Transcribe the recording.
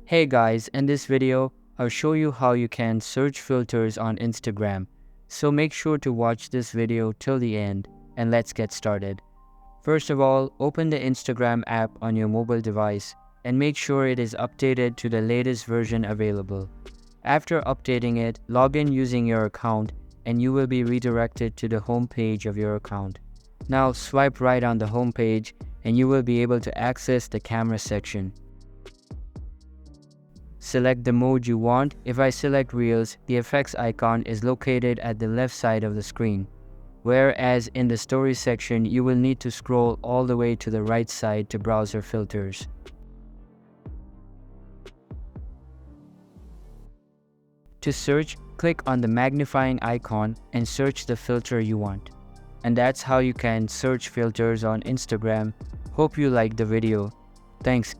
Hey guys, in this video, I'll show you how you can search filters on Instagram. So make sure to watch this video till the end and let's get started. First of all, open the Instagram app on your mobile device and make sure it is updated to the latest version available. After updating it, log in using your account and you will be redirected to the home page of your account. Now swipe right on the home page and you will be able to access the camera section. Select the mode you want. If I select Reels, the effects icon is located at the left side of the screen. Whereas in the Stories section, you will need to scroll all the way to the right side to browse your filters. To search, click on the magnifying icon and search the filter you want. And that's how you can search filters on Instagram. Hope you liked the video. Thanks.